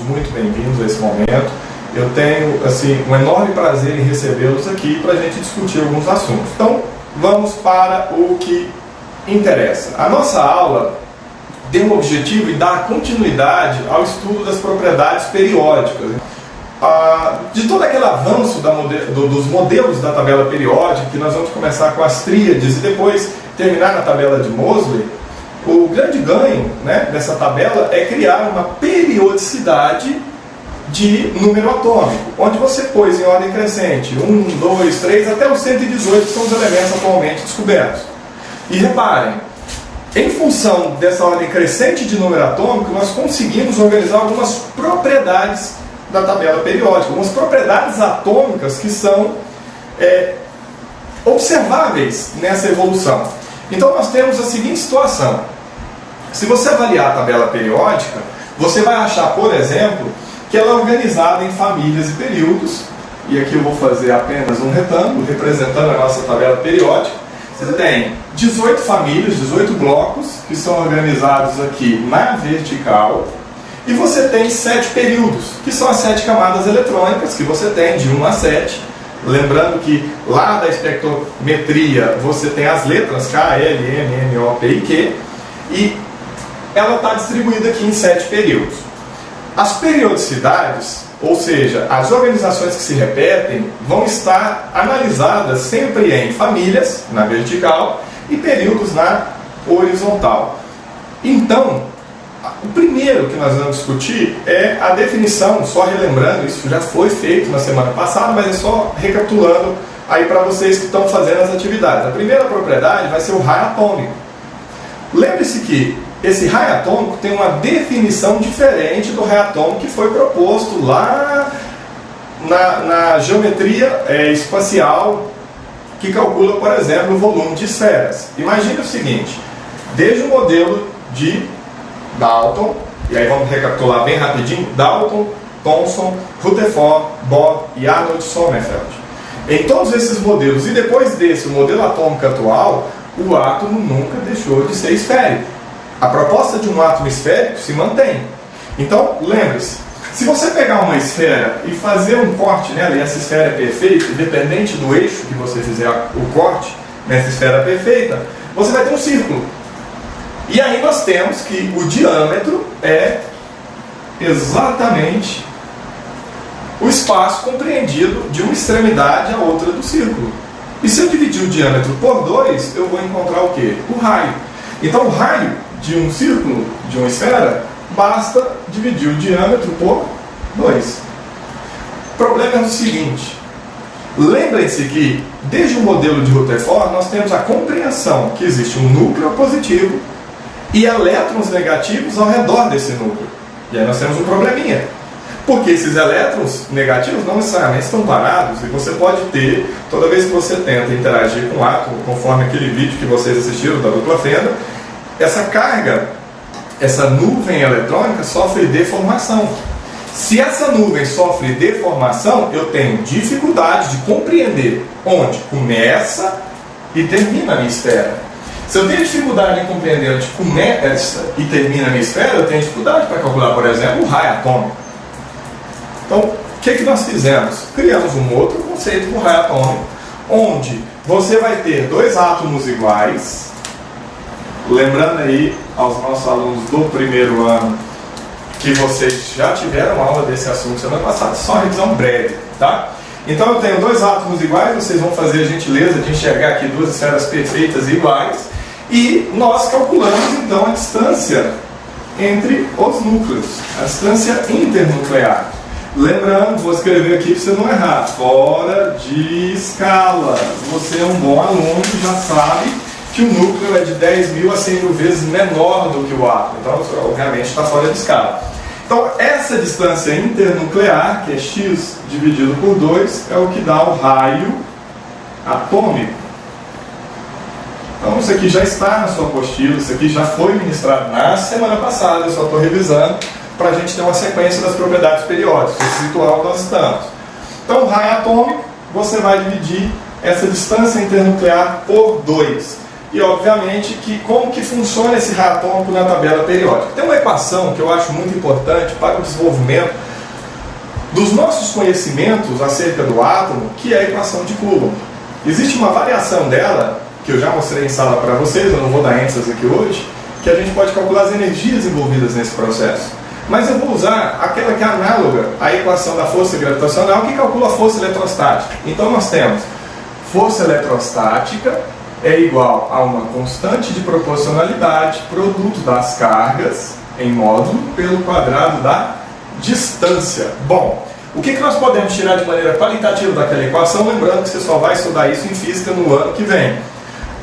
muito bem-vindos a esse momento. Eu tenho assim, um enorme prazer em recebê-los aqui para a gente discutir alguns assuntos. Então, vamos para o que interessa. A nossa aula tem o objetivo de dar continuidade ao estudo das propriedades periódicas. De todo aquele avanço dos modelos da tabela periódica, que nós vamos começar com as tríades e depois terminar na tabela de Moseley, o grande ganho, né, dessa tabela é criar uma periodicidade de número atômico, onde você pôs em ordem crescente 1, 2, 3, até os 118, que são os elementos atualmente descobertos. E reparem, em função dessa ordem crescente de número atômico, nós conseguimos organizar algumas propriedades da tabela periódica, algumas propriedades atômicas que são observáveis nessa evolução. Então nós temos a seguinte situação: se você avaliar a tabela periódica, você vai achar, por exemplo, que ela é organizada em famílias e períodos, e aqui eu vou fazer apenas um retângulo representando a nossa tabela periódica. Você tem 18 famílias, 18 blocos, que são organizados aqui na vertical, e você tem 7 períodos, que são as 7 camadas eletrônicas que você tem, de 1 a 7. Lembrando que lá da espectrometria você tem as letras K, L, M, N, O, P e Q, e ela está distribuída aqui em 7 períodos. As periodicidades, ou seja, as organizações que se repetem, vão estar analisadas sempre em famílias, na vertical, e períodos na horizontal. Então, o primeiro que nós vamos discutir é a definição, só relembrando, isso já foi feito na semana passada, mas é só recapitulando aí para vocês que estão fazendo as atividades. A primeira propriedade vai ser o raio atômico. Lembre-se que esse raio atômico tem uma definição diferente do raio atômico que foi proposto lá na geometria espacial, que calcula, por exemplo, o volume de esferas. Imagine o seguinte: desde o modelo de Dalton, e aí vamos recapitular bem rapidinho: Dalton, Thomson, Rutherford, Bohr e Arnold Sommerfeld. Em todos esses modelos, e depois desse, o modelo atômico atual, o átomo nunca deixou de ser esférico. A proposta de um átomo esférico se mantém. Então, lembre-se, se você pegar uma esfera e fazer um corte nela, e essa esfera é perfeita, independente do eixo que você fizer o corte nessa esfera perfeita, você vai ter um círculo. E aí nós temos que o diâmetro é exatamente o espaço compreendido de uma extremidade à outra do círculo. E se eu dividir o diâmetro por 2, eu vou encontrar o quê? O raio. Então o raio de um círculo, de uma esfera, basta dividir o diâmetro por 2. O problema é o seguinte: lembrem-se que desde o modelo de Rutherford nós temos a compreensão que existe um núcleo positivo e elétrons negativos ao redor desse núcleo. E aí nós temos um probleminha, porque esses elétrons negativos não necessariamente estão parados, e você pode ter, toda vez que você tenta interagir com o átomo, conforme aquele vídeo que vocês assistiram da dupla fenda, essa carga, essa nuvem eletrônica sofre deformação. Se essa nuvem sofre deformação, eu tenho dificuldade de compreender onde começa e termina a minha esfera. Se eu tenho dificuldade em compreender onde começa e termina a minha esfera, eu tenho dificuldade para calcular, por exemplo, o raio atômico. Então, o que nós fizemos? Criamos um outro conceito do raio atômico, onde você vai ter 2 átomos iguais. Lembrando aí aos nossos alunos do primeiro ano que vocês já tiveram aula desse assunto semana passada, só uma revisão breve, tá? Então eu tenho 2 átomos iguais, vocês vão fazer a gentileza de enxergar aqui 2 esferas perfeitas iguais, e nós calculamos então a distância entre os núcleos, a distância internuclear. Lembrando, vou escrever aqui para você não errar, fora de escala. Você é um bom aluno, já sabe que o núcleo é de 10.000 a 100.000 vezes menor do que o átomo. Então, obviamente, está fora de escala. Então, essa distância internuclear, que é x dividido por 2, é o que dá o raio atômico. Então, isso aqui já está na sua apostila, isso aqui já foi ministrado na semana passada, eu só estou revisando para a gente ter uma sequência das propriedades periódicas, se situar onde nós estamos. Então, o raio atômico, você vai dividir essa distância internuclear por 2. e, obviamente, que como que funciona esse raio atômico na tabela periódica. Tem uma equação que eu acho muito importante para o desenvolvimento dos nossos conhecimentos acerca do átomo, que é a equação de Coulomb. Existe uma variação dela, que eu já mostrei em sala para vocês, eu não vou dar ênfase aqui hoje, que a gente pode calcular as energias envolvidas nesse processo. Mas eu vou usar aquela que é análoga à equação da força gravitacional, que calcula a força eletrostática. Então nós temos força eletrostática é igual a uma constante de proporcionalidade, produto das cargas em módulo pelo quadrado da distância. Bom, o que nós podemos tirar de maneira qualitativa daquela equação? Lembrando que você só vai estudar isso em física no ano que vem.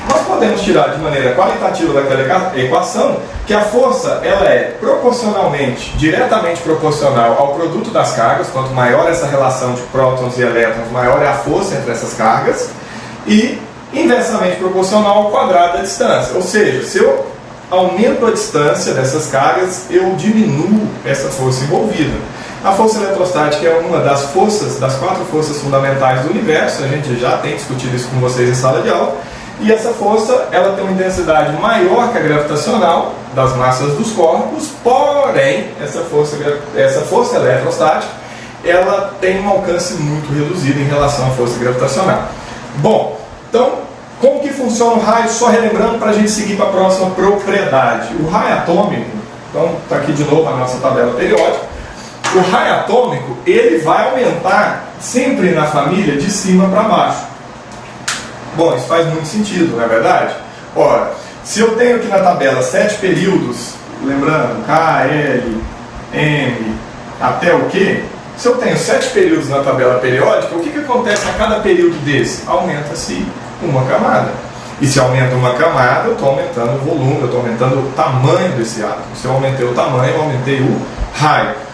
Nós podemos tirar de maneira qualitativa daquela equação que a força ela é diretamente proporcional ao produto das cargas. Quanto maior essa relação de prótons e elétrons, maior é a força entre essas cargas, e inversamente proporcional ao quadrado da distância. Ou seja, se eu aumento a distância dessas cargas, eu diminuo essa força envolvida. A força eletrostática é uma das quatro forças fundamentais do universo. A gente já tem discutido isso com vocês em sala de aula. E essa força ela tem uma intensidade maior que a gravitacional das massas dos corpos, porém, essa força eletrostática ela tem um alcance muito reduzido em relação à força gravitacional. Bom, então, como que funciona o raio? Só relembrando para a gente seguir para a próxima propriedade. O raio atômico, então está aqui de novo a nossa tabela periódica. O raio atômico ele vai aumentar sempre na família de cima para baixo. Bom, isso faz muito sentido, não é verdade? Ora, se eu tenho aqui na tabela 7 períodos, lembrando, K, L, M, até o Q, se eu tenho 7 períodos na tabela periódica, o que acontece a cada período desse? Aumenta-se uma camada. E se aumenta uma camada, eu estou aumentando o volume, eu estou aumentando o tamanho desse átomo. Se eu aumentei o tamanho, eu aumentei o raio.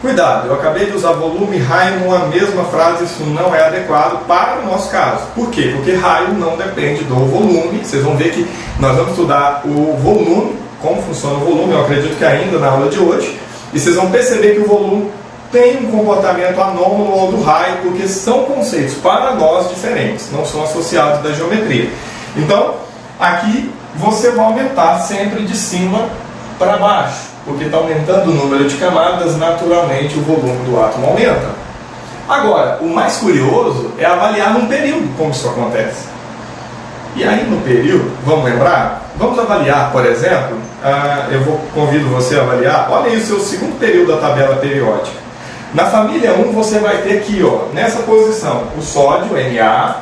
Cuidado, eu acabei de usar volume e raio numa mesma frase, isso não é adequado para o nosso caso. Por quê? Porque raio não depende do volume. Vocês vão ver que nós vamos estudar o volume, como funciona o volume, eu acredito que ainda na aula de hoje. E vocês vão perceber que o volume tem um comportamento anômalo ao do raio, porque são conceitos para nós diferentes, não são associados da geometria. Então, aqui você vai aumentar sempre de cima para baixo. Porque está aumentando o número de camadas, naturalmente o volume do átomo aumenta. Agora, o mais curioso é avaliar num período como isso acontece. E aí no período, vamos lembrar? Vamos avaliar, por exemplo, convido você a avaliar, olha aí o seu segundo período da tabela periódica. Na família 1 você vai ter aqui, ó, nessa posição, o sódio, Na.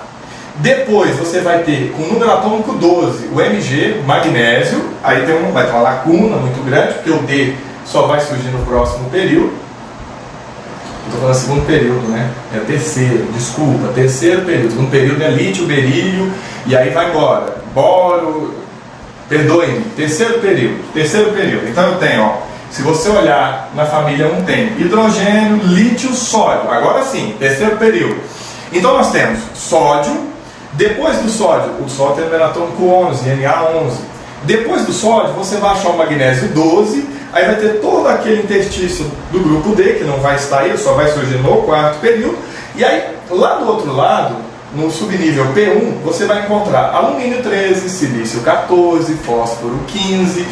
Depois você vai ter, com o número atômico 12, o Mg, magnésio. Aí vai ter uma lacuna muito grande, porque o D só vai surgir no próximo período. Estou falando segundo período, né? É terceiro, desculpa, terceiro período. Segundo período é lítio, berílio, e aí vai embora. Boro, perdoe-me, terceiro período. Então eu tenho, ó, se você olhar na família 1 tem hidrogênio, lítio, sódio. Agora sim, terceiro período. Então nós temos sódio. Depois do sódio, o sódio tem o número atômico 11, Na11. Depois do sódio, você vai achar o magnésio 12, aí vai ter todo aquele interstício do grupo D, que não vai estar aí, só vai surgir no quarto período. E aí, lá do outro lado, no subnível P1, você vai encontrar alumínio 13, silício 14, fósforo 15,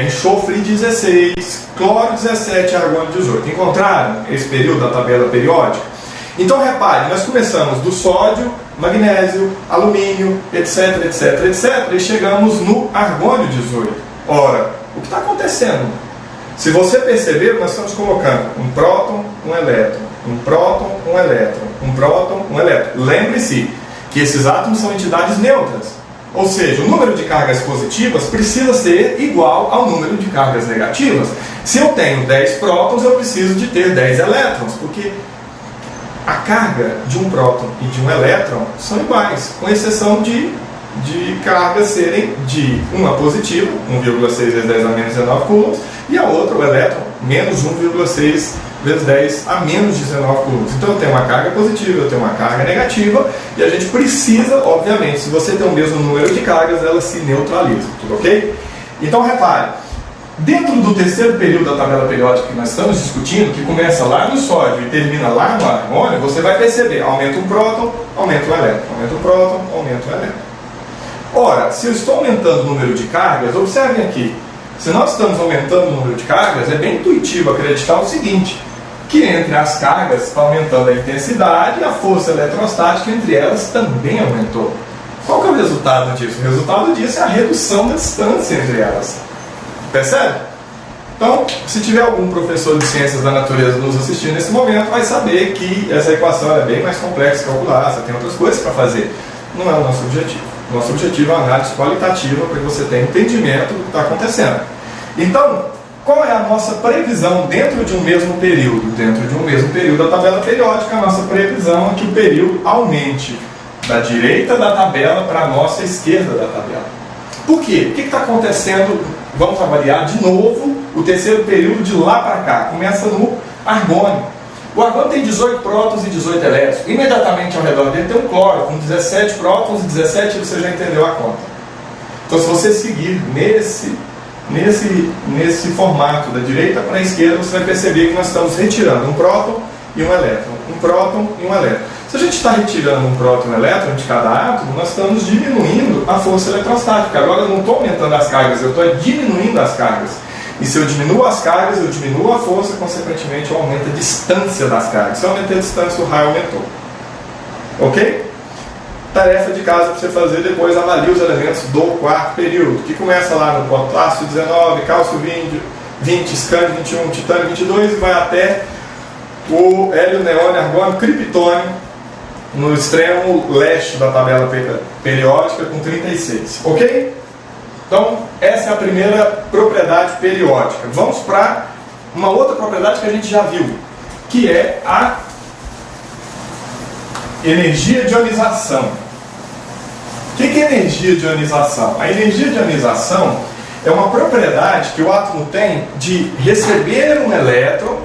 enxofre 16, cloro 17 e argônio 18. Encontraram esse período da tabela periódica? Então repare, nós começamos do sódio, magnésio, alumínio, etc, etc, etc, e chegamos no argônio 18. Ora, o que está acontecendo? Se você perceber, nós estamos colocando um próton, um elétron, um próton, um elétron, um próton, um elétron. Lembre-se que esses átomos são entidades neutras. Ou seja, o número de cargas positivas precisa ser igual ao número de cargas negativas. Se eu tenho 10 prótons, eu preciso de ter 10 elétrons, porque a carga de um próton e de um elétron são iguais, com exceção de cargas serem de uma positiva, 1,6 vezes 10 a menos 19 coulombs, e a outra, o elétron, menos 1,6 vezes 10 a menos 19 coulombs. Então eu tenho uma carga positiva, eu tenho uma carga negativa, e a gente precisa, obviamente, se você tem o mesmo número de cargas, elas se neutralizam, tudo ok? Então repare, dentro do terceiro período da tabela periódica que nós estamos discutindo, que começa lá no sódio e termina lá no argônio, você vai perceber, aumenta um próton, aumenta um elétron, aumenta um próton, aumenta um elétron. Ora, se eu estou aumentando o número de cargas, observem aqui, se nós estamos aumentando o número de cargas, é bem intuitivo acreditar o seguinte, que entre as cargas está aumentando a intensidade e a força eletrostática entre elas também aumentou. Qual que é o resultado disso? O resultado disso é a redução da distância entre elas. Percebe? Então, se tiver algum professor de ciências da natureza nos assistindo nesse momento, vai saber que essa equação é bem mais complexa de calcular, você tem outras coisas para fazer. Não é o nosso objetivo. Nosso objetivo é uma análise qualitativa para que você tenha entendimento do que está acontecendo. Então, qual é a nossa previsão dentro de um mesmo período? Dentro de um mesmo período da tabela periódica, a nossa previsão é que o período aumente da direita da tabela para a nossa esquerda da tabela. Por quê? O que está acontecendo? Vamos avaliar de novo o terceiro período de lá para cá. Começa no argônio. O argônio tem 18 prótons e 18 elétrons. Imediatamente ao redor dele tem um cloro com 17 prótons e 17, você já entendeu a conta. Então, se você seguir nesse formato da direita para a esquerda, você vai perceber que nós estamos retirando um próton e um elétron. Um próton e um elétron. Se a gente está retirando um próton e um elétron de cada átomo, nós estamos diminuindo a força eletrostática. Agora eu não estou aumentando as cargas, eu estou diminuindo as cargas. E se eu diminuo as cargas, eu diminuo a força, consequentemente eu aumento a distância das cargas. Se eu aumentei a distância, o raio aumentou. Ok? Tarefa de casa para você fazer depois, avalie os elementos do quarto período, que começa lá no potássio 19, cálcio 20, escândio 21, titânio 22 e vai até o hélio, neônio, argônio, criptônio, no extremo leste da tabela periódica com 36. Ok? Então, essa é a primeira propriedade periódica. Vamos para uma outra propriedade que a gente já viu, que é a energia de ionização. O que é energia de ionização? A energia de ionização é uma propriedade que o átomo tem de receber um elétron.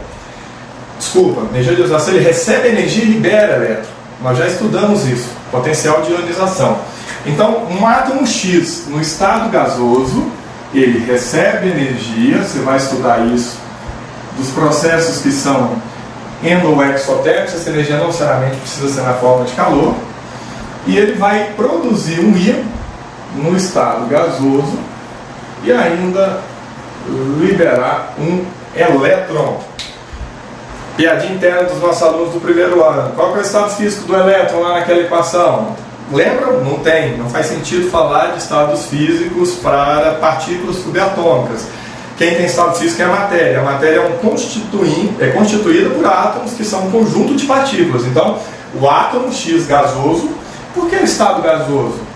Energia de ionização, ele recebe energia e libera elétron. Nós já estudamos isso, potencial de ionização. Então, um átomo X no estado gasoso, ele recebe energia, você vai estudar isso, dos processos que são endo ou exotérmicos, essa energia não necessariamente precisa ser na forma de calor, e ele vai produzir um íon no estado gasoso e ainda liberar um elétron. Piadinha interna dos nossos alunos do primeiro ano. Qual que é o estado físico do elétron lá naquela equação? Lembram? Não tem. Não faz sentido falar de estados físicos para partículas subatômicas. Quem tem estado físico é a matéria. A matéria é constituída por átomos que são um conjunto de partículas. Então, o átomo X gasoso, por que o estado gasoso?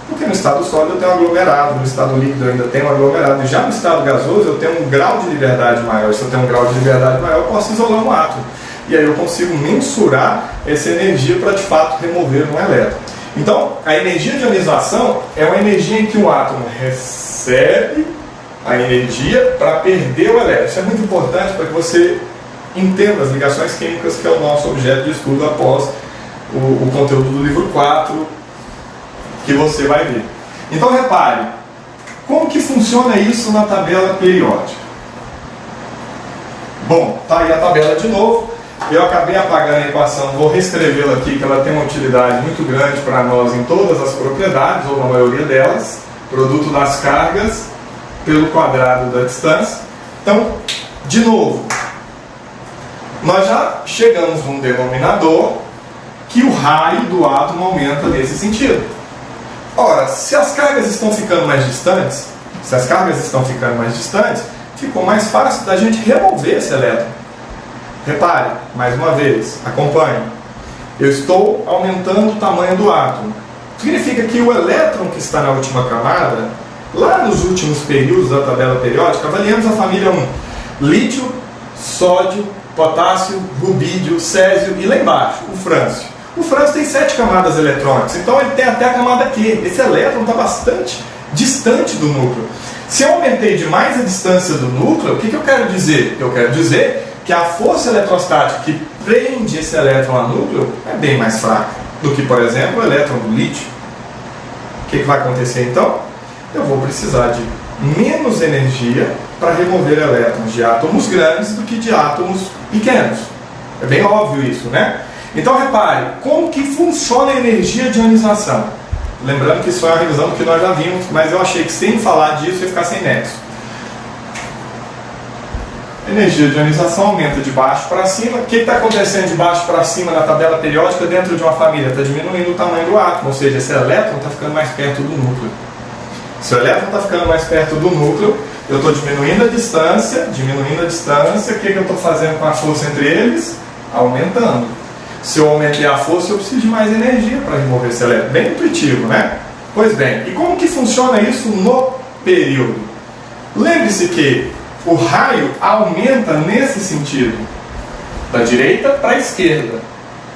Porque no estado sólido eu tenho um aglomerado, no estado líquido eu ainda tenho um aglomerado, e já no estado gasoso eu tenho um grau de liberdade maior. Se eu tenho um grau de liberdade maior, eu posso isolar um átomo. E aí eu consigo mensurar essa energia para de fato remover um elétron. Então, a energia de ionização é uma energia em que um átomo recebe a energia para perder o elétron. Isso é muito importante para que você entenda as ligações químicas, que é o nosso objeto de estudo após o conteúdo do livro 4, que você vai ver. Então, repare, como que funciona isso na tabela periódica? Bom, tá aí a tabela de novo. Eu acabei apagando a equação, vou reescrevê-la aqui, que ela tem uma utilidade muito grande para nós em todas as propriedades, ou na maioria delas, produto das cargas pelo quadrado da distância. Então, de novo, nós já chegamos num denominador que o raio do átomo aumenta nesse sentido. Ora, se as cargas estão ficando mais distantes, ficou mais fácil da gente remover esse elétron. Repare, mais uma vez, acompanhe. Eu estou aumentando o tamanho do átomo. Significa que o elétron que está na última camada, lá nos últimos períodos da tabela periódica, avaliamos a família 1. Lítio, sódio, potássio, rubídio, césio e lá embaixo, o frâncio. O frâncio tem 7 camadas eletrônicas, então ele tem até a camada Q. Esse elétron está bastante distante do núcleo. Se eu aumentei demais a distância do núcleo, o que eu quero dizer? Eu quero dizer que a força eletrostática que prende esse elétron ao núcleo é bem mais fraca do que, por exemplo, o elétron do lítio. O que vai acontecer então? Eu vou precisar de menos energia para remover elétrons de átomos grandes do que de átomos pequenos. É bem óbvio isso, né? Então repare, como que funciona a energia de ionização? Lembrando que isso é uma revisão do que nós já vimos, mas eu achei que sem falar disso ia ficar sem nexo. Energia de ionização aumenta de baixo para cima. O que está acontecendo de baixo para cima na tabela periódica dentro de uma família? Está diminuindo o tamanho do átomo, ou seja, esse elétron está ficando mais perto do núcleo. Se o elétron está ficando mais perto do núcleo, eu estou diminuindo a distância, o que eu estou fazendo com a força entre eles? Aumentando. Se eu aumentei a força, eu preciso de mais energia para remover esse elétron. Bem intuitivo, né? Pois bem, e como que funciona isso no período? Lembre-se que o raio aumenta nesse sentido, da direita para a esquerda.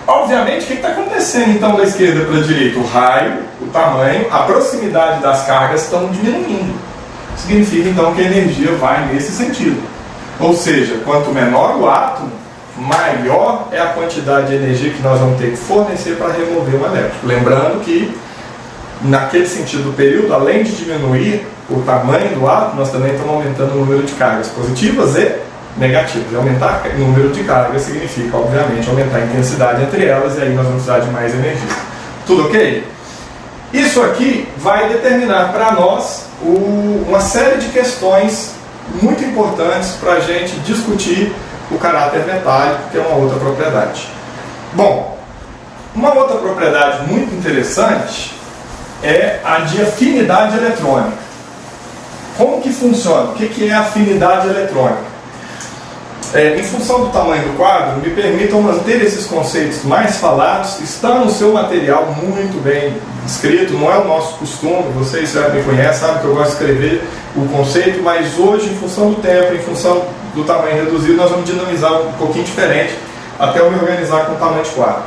Obviamente, o que está acontecendo então da esquerda para a direita? O raio, o tamanho, a proximidade das cargas estão diminuindo. Significa então que a energia vai nesse sentido. Ou seja, quanto menor o átomo, maior é a quantidade de energia que nós vamos ter que fornecer para remover o elétron. Lembrando que, naquele sentido do período, além de diminuir o tamanho do átomo, nós também estamos aumentando o número de cargas positivas e negativas. E aumentar o número de cargas significa, obviamente, aumentar a intensidade entre elas, e aí nós vamos precisar de mais energia. Tudo ok? Isso aqui vai determinar para nós uma série de questões muito importantes para a gente discutir o caráter metálico, que é uma outra propriedade. Bom, uma outra propriedade muito interessante é a de afinidade eletrônica. Como que funciona? O que é afinidade eletrônica? Em função do tamanho do quadro, me permitam manter esses conceitos mais falados. Está no seu material muito bem escrito, não é o nosso costume, vocês já me conhecem, sabem que eu gosto de escrever o conceito, mas hoje, em função do tempo, em função do tamanho reduzido, nós vamos dinamizar um pouquinho diferente, até eu me organizar com o tamanho de quadro.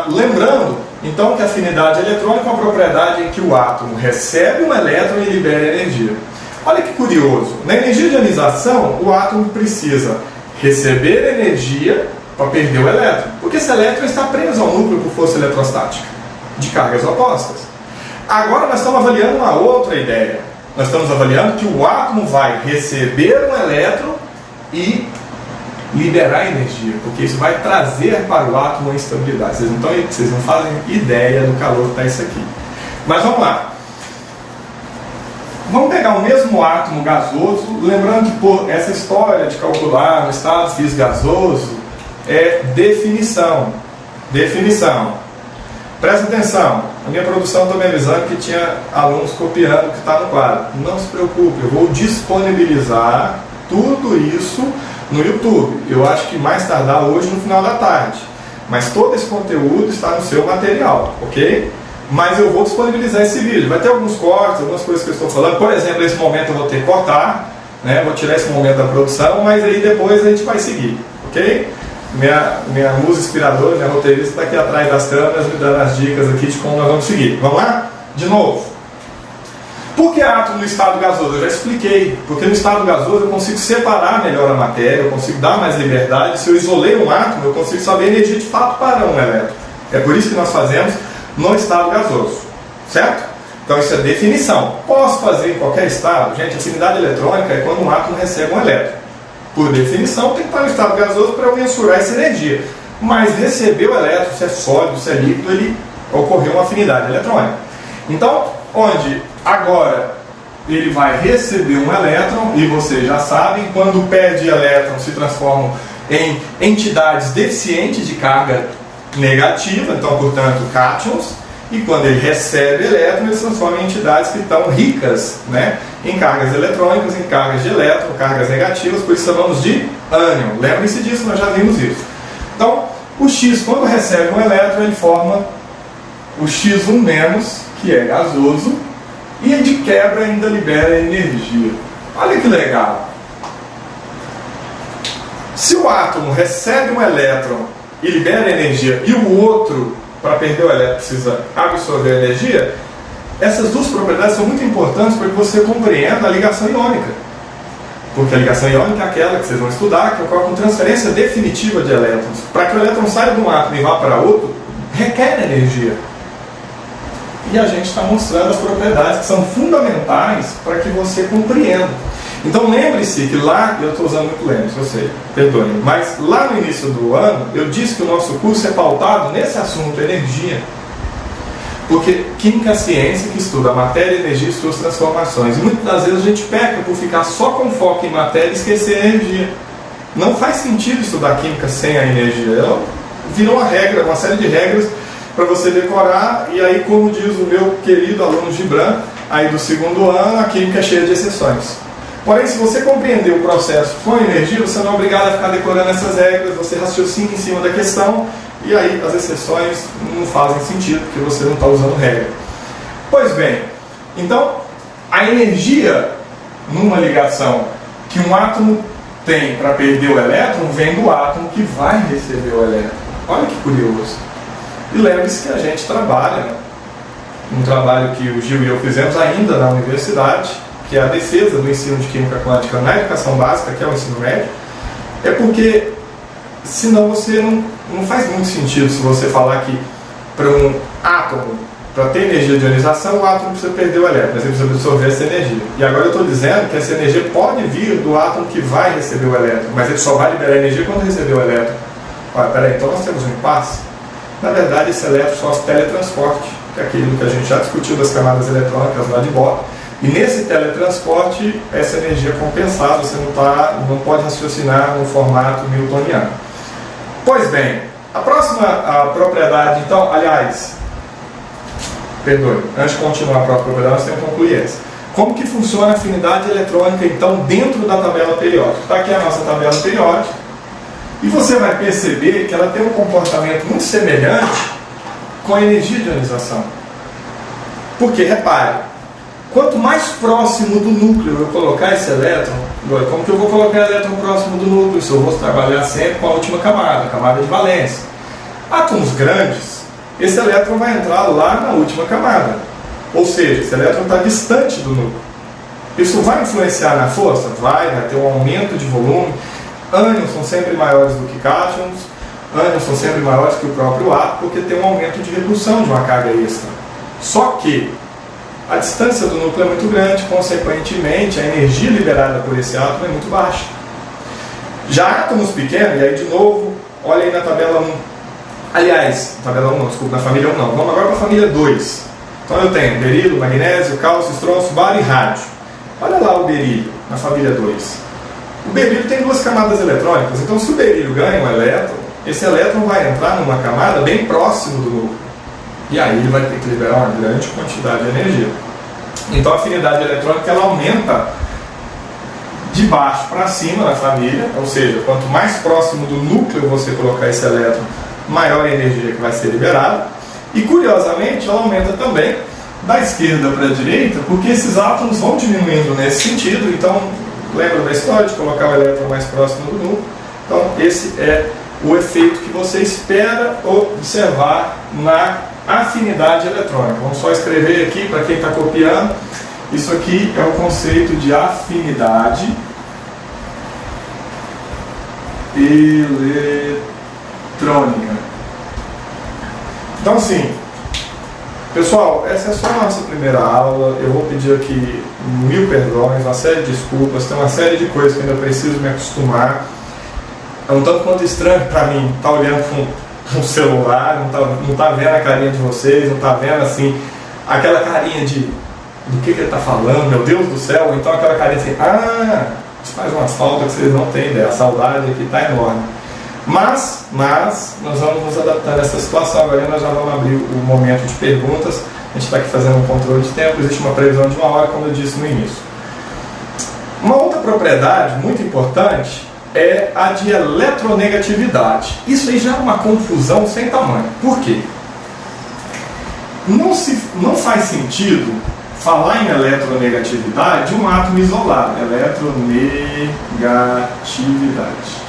Lembrando, então, que a afinidade eletrônica é uma propriedade em que o átomo recebe um elétron e libera energia. Olha que curioso, na energia de ionização, o átomo precisa receber energia para perder o elétron, porque esse elétron está preso ao núcleo por força eletrostática, de cargas opostas. Agora nós estamos avaliando uma outra ideia. Nós estamos avaliando que o átomo vai receber um elétron e liberar energia, porque isso vai trazer para o átomo a instabilidade. Vocês não fazem ideia do calor que está isso aqui. Mas vamos lá. Vamos pegar o mesmo átomo gasoso, lembrando que por essa história de calcular no estado físico gasoso é definição. Definição. Presta atenção, a minha produção está me avisando que tinha alunos copiando o que está no quadro. Não se preocupe, eu vou disponibilizar tudo isso no YouTube. Eu acho que mais tardar hoje no final da tarde. Mas todo esse conteúdo está no seu material, ok? Mas eu vou disponibilizar esse vídeo. Vai ter alguns cortes, algumas coisas que eu estou falando. Por exemplo, nesse momento eu vou ter que cortar, né? Vou tirar esse momento da produção, mas aí depois a gente vai seguir, ok? Minha musa inspiradora, minha roteirista está aqui atrás das câmeras me dando as dicas aqui de como nós vamos seguir. Vamos lá? De novo. Por que átomo no estado gasoso? Eu já expliquei. Porque no estado gasoso eu consigo separar melhor a matéria, eu consigo dar mais liberdade. Se eu isolei um átomo, eu consigo saber a energia de fato para um elétron. É por isso que nós fazemos no estado gasoso. Certo? Então isso é definição. Posso fazer em qualquer estado? Gente, afinidade eletrônica é quando um átomo recebe um elétron. Por definição, tem que estar no estado gasoso para eu mensurar essa energia. Mas receber o elétron, se é sólido, se é líquido, ele ocorreu uma afinidade eletrônica. Então, onde agora ele vai receber um elétron, e vocês já sabem, quando perde elétron se transformam em entidades deficientes de carga negativa, então, portanto, cátions, e quando ele recebe elétron, ele se transforma em entidades que estão ricas, né, em cargas eletrônicas, em cargas de elétron, cargas negativas, por isso chamamos de ânion. Lembrem-se disso, nós já vimos isso. Então, o X, quando recebe um elétron, ele forma o X1-, que é gasoso, e de quebra ainda libera energia. Olha que legal! Se o átomo recebe um elétron e libera energia, e o outro, para perder o elétron, precisa absorver energia, essas duas propriedades são muito importantes para que você compreenda a ligação iônica. Porque a ligação iônica é aquela que vocês vão estudar, que ocorre com transferência definitiva de elétrons. Para que o elétron saia de um átomo e vá para outro, requer energia. E a gente está mostrando as propriedades que são fundamentais para que você compreenda. Então lembre-se que lá, eu estou usando muito lembre-se, eu sei, perdoe, mas lá no início do ano, eu disse que o nosso curso é pautado nesse assunto, energia. Porque química é a ciência que estuda a matéria, energia e suas transformações. E muitas das vezes a gente peca por ficar só com foco em matéria e esquecer a energia. Não faz sentido estudar química sem a energia. Ela virou uma regra, uma série de regras para você decorar. E aí, como diz o meu querido aluno Gibran, aí do segundo ano, a química é cheia de exceções. Porém, se você compreender o processo com energia, você não é obrigado a ficar decorando essas regras, você raciocina em cima da questão, e aí as exceções não fazem sentido, porque você não está usando regra. Pois bem, então, a energia numa ligação que um átomo tem para perder o elétron, vem do átomo que vai receber o elétron. Olha que curioso. E lembre-se que a gente trabalha, né? Um trabalho que o Gil e eu fizemos ainda na universidade, que é a defesa do ensino de química quântica na educação básica, que é o ensino médio, é porque senão você não faz muito sentido se você falar que para um átomo, para ter energia de ionização, o átomo precisa perder o elétron, mas ele precisa absorver essa energia. E agora eu estou dizendo que essa energia pode vir do átomo que vai receber o elétron, mas ele só vai liberar energia quando receber o elétron. Olha, peraí, então nós temos um impasse? Na verdade, esse elétron só é teletransporte, que é aquilo que a gente já discutiu das camadas eletrônicas lá de Bohr. E nesse teletransporte, essa energia é compensada, você não pode raciocinar no formato newtoniano. Pois bem, a próxima propriedade, então, aliás, perdoe, antes de continuar a própria propriedade, nós temos que concluir essa. Como que funciona a afinidade eletrônica, então, dentro da tabela periódica? Está aqui a nossa tabela periódica, e você vai perceber que ela tem um comportamento muito semelhante com a energia de ionização. Porque, repare, quanto mais próximo do núcleo eu colocar esse elétron, como que eu vou colocar o elétron próximo do núcleo? Se eu vou trabalhar sempre com a última camada, a camada de valência. Átomos grandes, esse elétron vai entrar lá na última camada. Ou seja, esse elétron está distante do núcleo. Isso vai influenciar na força? Vai ter um aumento de volume. Ânions são sempre maiores do que cátions, ânions são sempre maiores que o próprio átomo, porque tem um aumento de repulsão de uma carga extra. Só que a distância do núcleo é muito grande, consequentemente a energia liberada por esse átomo é muito baixa. Já átomos pequenos, e aí de novo, olha aí na tabela 1. Aliás, tabela 1 não, desculpa, na família 1 não. Vamos agora para a família 2. Então eu tenho berilo, magnésio, cálcio, estronço, bário e rádio. Olha lá o berílio na família 2. O berílio tem duas camadas eletrônicas, então se o berílio ganha um elétron, esse elétron vai entrar numa camada bem próximo do núcleo. E aí ele vai ter que liberar uma grande quantidade de energia. Então a afinidade eletrônica ela aumenta de baixo para cima na família, ou seja, quanto mais próximo do núcleo você colocar esse elétron, maior a energia que vai ser liberada. E curiosamente ela aumenta também da esquerda para a direita, porque esses átomos vão diminuindo nesse sentido. Então lembra da história de colocar o elétron mais próximo do núcleo? Então esse é o efeito que você espera observar na afinidade eletrônica. Vamos só escrever aqui para quem está copiando. Isso aqui é o conceito de afinidade eletrônica. Então assim, pessoal, essa é só a nossa primeira aula. Eu vou pedir aqui 1000 perdões, uma série de desculpas, tem uma série de coisas que ainda preciso me acostumar. É um tanto quanto estranho para mim estar olhando para um celular, não tá vendo a carinha de vocês, não tá vendo assim aquela carinha de do que ele está falando, meu Deus do céu. Então aquela carinha assim, isso faz uma falta que vocês não têm ideia, a saudade aqui está enorme. Mas nós vamos nos adaptar a essa situação. Agora nós já vamos abrir o momento de perguntas. A gente está aqui fazendo um controle de tempo, existe uma previsão de 1 hora, como eu disse no início. Uma outra propriedade muito importante é a de eletronegatividade. Isso aí já é uma confusão sem tamanho. Por quê? Não faz sentido falar em eletronegatividade de um átomo isolado. Eletronegatividade.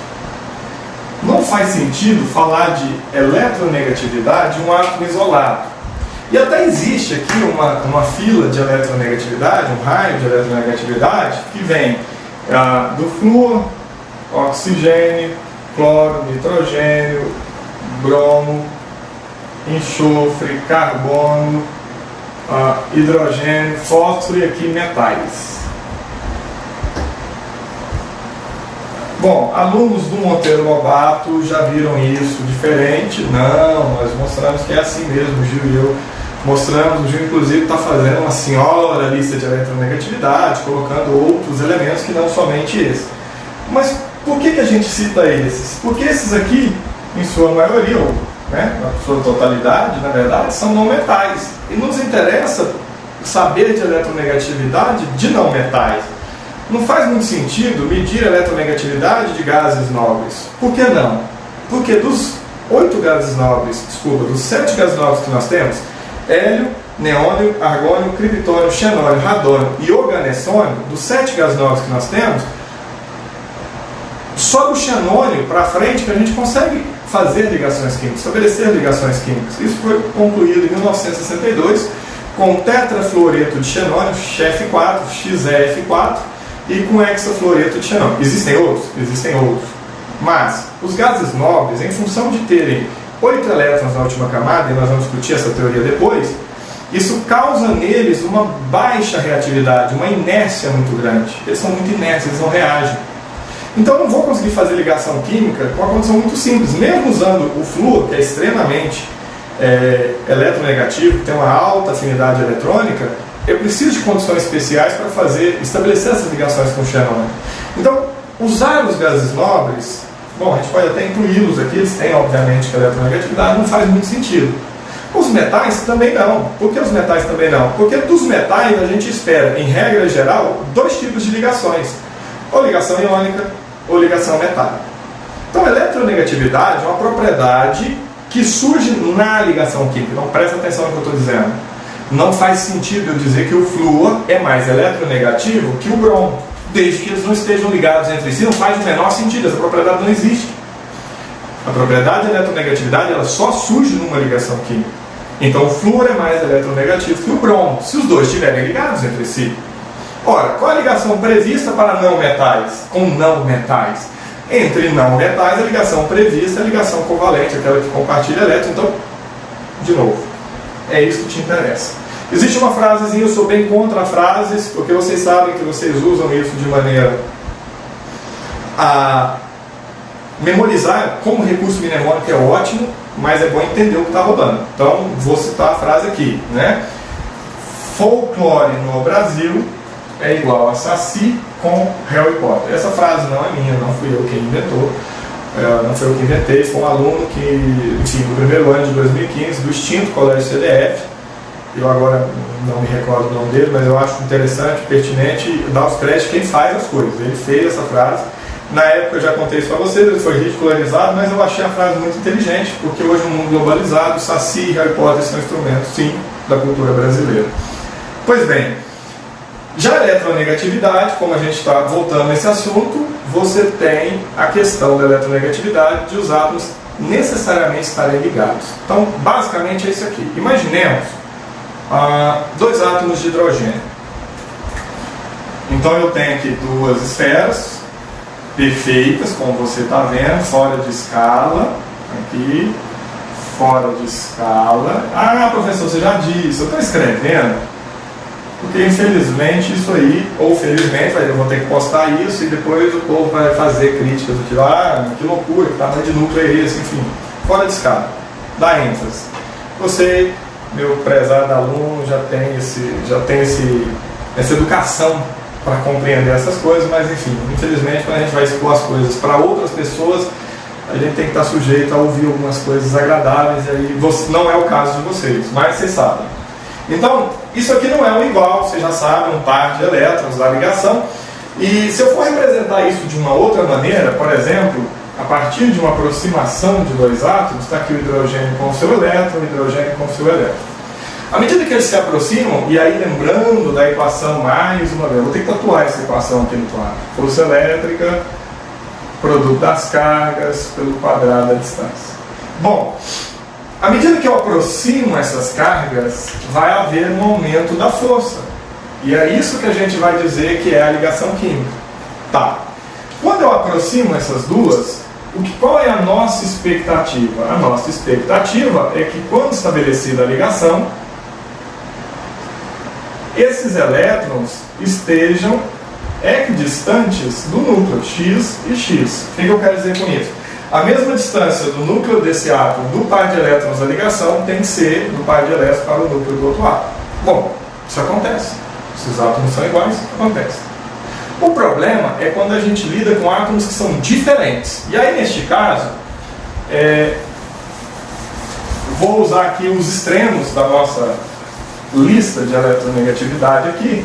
Não faz sentido falar de eletronegatividade de um átomo isolado. E até existe aqui uma fila de eletronegatividade, um raio de eletronegatividade, que vem do flúor, oxigênio, cloro, nitrogênio, bromo, enxofre, carbono, hidrogênio, fósforo e aqui metais. Bom, alunos do Monteiro Lobato já viram isso diferente? Não, nós mostramos que é assim mesmo, Gil e eu mostrando, o Gil inclusive está fazendo uma senhora lista de eletronegatividade, colocando outros elementos que não somente esse. Mas por que a gente cita esses? Porque esses aqui, em sua maioria, ou na sua totalidade, na verdade, são não metais. E nos interessa saber de eletronegatividade de não metais. Não faz muito sentido medir a eletronegatividade de gases nobres. Por que não? Porque dos 8 gases nobres, dos 7 gases nobres que nós temos, hélio, neônio, argônio, criptônio, xenônio, radônio e organessônio, dos 7 gases nobres que nós temos, só do xenônio para frente que a gente consegue fazer ligações químicas, estabelecer ligações químicas. Isso foi concluído em 1962 com tetrafluoreto de xenônio, XF4, XeF4 e com hexafluoreto de xenônio. Existem outros? Existem outros. Mas os gases nobres, em função de terem 8 elétrons na última camada, e nós vamos discutir essa teoria depois, isso causa neles uma baixa reatividade, uma inércia muito grande. Eles são muito inertes, eles não reagem. Então eu não vou conseguir fazer ligação química com uma condição muito simples. Mesmo usando o flúor, que é extremamente eletronegativo, tem uma alta afinidade eletrônica, eu preciso de condições especiais para estabelecer essas ligações com o xenônio. Então, usar os gases nobres, bom, a gente pode até incluí-los aqui, eles têm obviamente que a eletronegatividade não faz muito sentido. Os metais também não. Por que os metais também não? Porque dos metais a gente espera, em regra geral, 2 tipos de ligações: ou ligação iônica ou ligação metálica. Então a eletronegatividade é uma propriedade que surge na ligação química. Então presta atenção no que eu estou dizendo. Não faz sentido eu dizer que o flúor é mais eletronegativo que o bromo, desde que eles não estejam ligados entre si. Não faz o menor sentido, essa propriedade não existe. A propriedade de eletronegatividade ela só surge numa ligação química. Então o flúor é mais eletronegativo que o bromo, se os dois estiverem ligados entre si. Ora, qual a ligação prevista para não metais com não metais? Entre não metais, a ligação prevista é a ligação covalente, aquela que compartilha elétrons. Então, de novo, é isso que te interessa. Existe uma frasezinha, eu sou bem contra frases, porque vocês sabem que vocês usam isso de maneira a memorizar. Como recurso mnemônico é ótimo, mas é bom entender o que está rolando. Então, vou citar a frase aqui, Folclore no Brasil é igual a Saci com Harry Potter. Essa frase não é minha, não fui eu quem inventou, não foi eu que inventei, foi um aluno que, enfim, no primeiro ano de 2015, do extinto Colégio CDF, eu agora não me recordo o nome dele, mas eu acho interessante, pertinente, dar os créditos quem faz as coisas. Ele fez essa frase, na época eu já contei isso para vocês, ele foi ridicularizado, mas eu achei a frase muito inteligente, porque hoje no mundo globalizado, Saci e Harry Potter são instrumentos, sim, da cultura brasileira. Pois bem, já a eletronegatividade, como a gente está voltando nesse assunto, você tem a questão da eletronegatividade de os átomos necessariamente estarem ligados. Então, basicamente é isso aqui. Imaginemos 2 átomos de hidrogênio. Então eu tenho aqui 2 esferas perfeitas, como você está vendo, fora de escala, aqui, fora de escala. Ah, professor, você já disse, eu estou escrevendo. Porque infelizmente isso aí, ou felizmente, eu vou ter que postar isso e depois o povo vai fazer críticas do tipo, que loucura, que tamanho de núcleo é esse, enfim, fora de escala, dá ênfase. Você, meu prezado aluno, já tem essa educação para compreender essas coisas, mas enfim, infelizmente quando a gente vai expor as coisas para outras pessoas, a gente tem que estar sujeito a ouvir algumas coisas agradáveis, e aí não é o caso de vocês, mas vocês sabem. Então, isso aqui não é um igual, você já sabe, um par de elétrons da ligação. E se eu for representar isso de uma outra maneira, por exemplo, a partir de uma aproximação de 2 átomos, está aqui o hidrogênio com o seu elétron, o hidrogênio com o seu elétron. À medida que eles se aproximam, e aí lembrando da equação mais uma vez, vou ter que tatuar essa equação aqui no quadro. Força elétrica, produto das cargas pelo quadrado da distância. Bom, à medida que eu aproximo essas cargas, vai haver um aumento da força. E é isso que a gente vai dizer que é a ligação química. Tá. Quando eu aproximo essas duas, qual é a nossa expectativa? A nossa expectativa é que, quando estabelecida a ligação, esses elétrons estejam equidistantes do núcleo, X e X. O que eu quero dizer com isso? A mesma distância do núcleo desse átomo do par de elétrons da ligação tem que ser do par de elétrons para o núcleo do outro átomo. Bom, isso acontece. Se os átomos são iguais, acontece. O problema é quando a gente lida com átomos que são diferentes. E aí, neste caso, vou usar aqui os extremos da nossa lista de eletronegatividade aqui.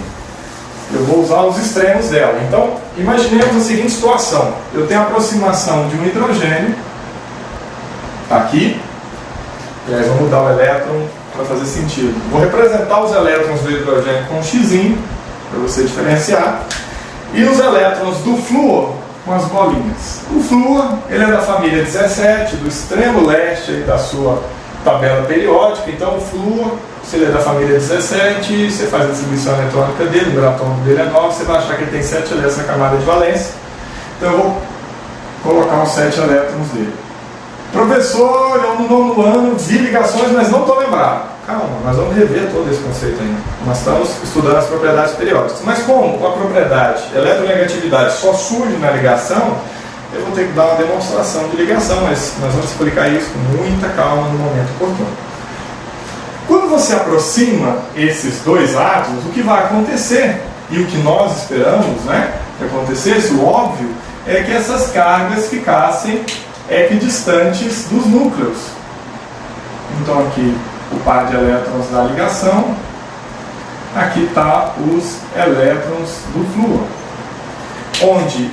Eu vou usar os extremos dela. Então, imaginemos a seguinte situação. Eu tenho a aproximação de um hidrogênio aqui. E aí, vou mudar o elétron para fazer sentido. Vou representar os elétrons do hidrogênio com um x, para você diferenciar. E os elétrons do flúor com as bolinhas. O flúor, ele é da família 17, do extremo leste aí da sua tabela periódica. Então, o flúor, se ele é da família 17, você faz a distribuição eletrônica dele, o número atômico dele é 9, você vai achar que ele tem 7 elétrons na camada de valência. Então, eu vou colocar os 7 elétrons dele. Professor, eu no nono ano vi ligações, mas não estou lembrado. Calma, nós vamos rever todo esse conceito ainda. Nós estamos estudando as propriedades periódicas. Mas como a propriedade eletronegatividade só surge na ligação, eu vou ter que dar uma demonstração de ligação, mas nós vamos explicar isso com muita calma no momento oportuno. Quando você aproxima esses dois átomos, o que vai acontecer, e o que nós esperamos, né, que acontecesse, o óbvio, é que essas cargas ficassem equidistantes dos núcleos. Então aqui o par de elétrons da ligação, aqui está os elétrons do flúor, onde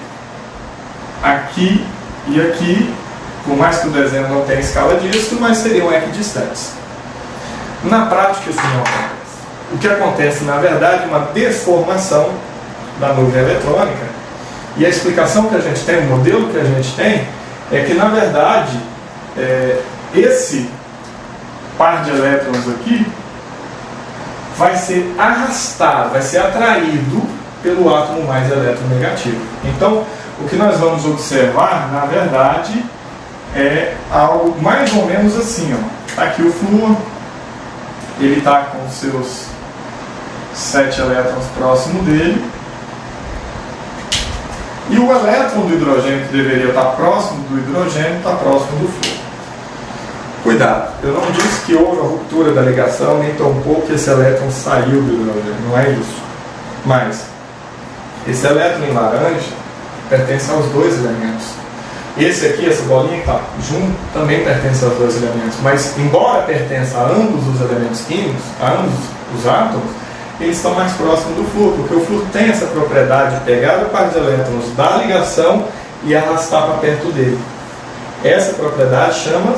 aqui e aqui, por mais que o desenho não tenha escala disso, mas seriam equidistantes. Na prática isso não acontece. O que acontece, na verdade, é uma deformação da nuvem eletrônica, e a explicação que a gente tem, o modelo que a gente tem, é que, na verdade, esse par de elétrons aqui vai ser arrastado, vai ser atraído pelo átomo mais eletronegativo. Então, o que nós vamos observar, na verdade, é algo mais ou menos assim. Ó. Aqui o flúor, ele está com os seus 7 elétrons próximo dele. E o elétron do hidrogênio, que deveria estar próximo do hidrogênio, está próximo do flúor. Cuidado, eu não disse que houve a ruptura da ligação, nem tampouco que esse elétron saiu do hidrogênio, não é isso. Mas, esse elétron em laranja pertence aos dois elementos. Esse aqui, essa bolinha que está junto, também pertence aos dois elementos. Mas, embora pertença a ambos os elementos químicos, a ambos os átomos, eles estão mais próximos do flúor, porque o flúor tem essa propriedade de pegar o par de elétrons da ligação e arrastar para perto dele. Essa propriedade chama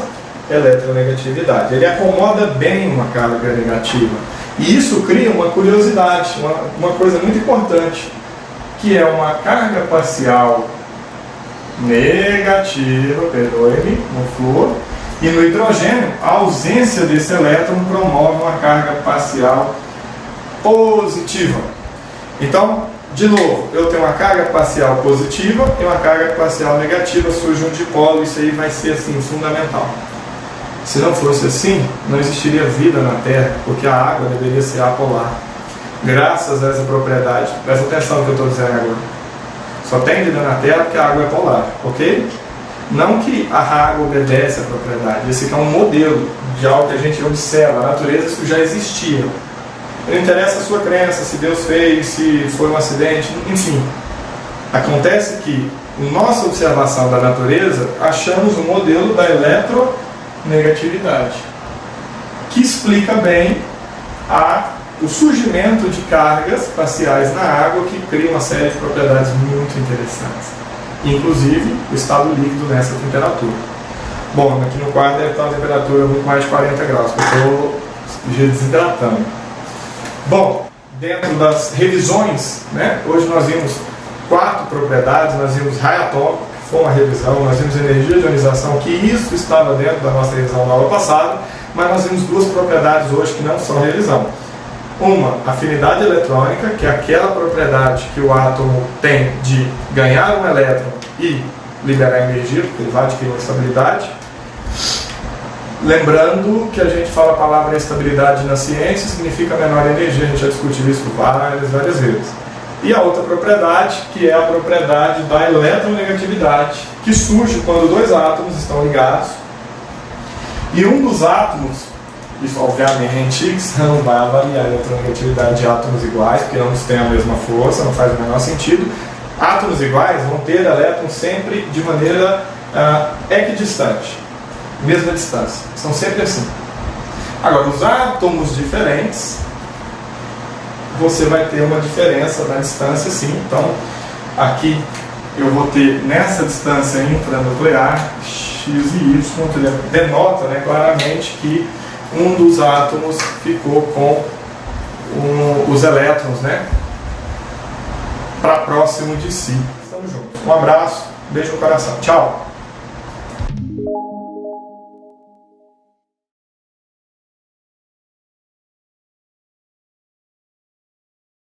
eletronegatividade. Ele acomoda bem uma carga negativa. E isso cria uma curiosidade, uma coisa muito importante, que é uma carga parcial negativa, perdoe-me, no flúor, e no hidrogênio, a ausência desse elétron promove uma carga parcial positiva. Então, de novo, eu tenho uma carga parcial positiva e uma carga parcial negativa, surge um dipolo, isso aí vai ser assim, fundamental. Se não fosse assim, não existiria vida na Terra, porque a água deveria ser apolar. Graças a essa propriedade, presta atenção no que eu estou dizendo agora. Só tem vida na Terra porque a água é polar, ok? Não que a água obedece à propriedade, esse aqui é um modelo de algo que a gente observa, a natureza isso já existia. Não interessa a sua crença, se Deus fez, se foi um acidente, enfim. Acontece que, em nossa observação da natureza, achamos um modelo da eletronegatividade, que explica bem o surgimento de cargas parciais na água que cria uma série de propriedades muito interessantes. Inclusive, o estado líquido nessa temperatura. Bom, aqui no quarto deve estar uma temperatura muito mais de 40 graus, porque eu estou desidratando. Bom, dentro das revisões, né, hoje nós vimos 4 propriedades, nós vimos raio atômico, que foi uma revisão, nós vimos energia de ionização, que isso estava dentro da nossa revisão na aula passada, mas nós vimos 2 propriedades hoje que não são revisão. Uma, afinidade eletrônica, que é aquela propriedade que o átomo tem de ganhar um elétron e liberar energia, porque ele vai adquirir uma estabilidade. Lembrando que a gente fala a palavra estabilidade na ciência, significa menor energia, a gente já discutiu isso várias vezes. E a outra propriedade, que é a propriedade da eletronegatividade, que surge quando dois átomos estão ligados e um dos átomos, isso obviamente você não vai avaliar a eletronegatividade de átomos iguais, porque ambos têm a mesma força, não faz o menor sentido. Átomos iguais vão ter elétrons sempre de maneira equidistante, mesma distância, são sempre assim. Agora, os átomos diferentes, você vai ter uma diferença na distância sim. Então, aqui eu vou ter nessa distância intranuclear, x e y, que denota, né, claramente que um dos átomos ficou com os elétrons, né, para próximo de si. Estamos juntos. Um abraço, beijo no coração. Tchau!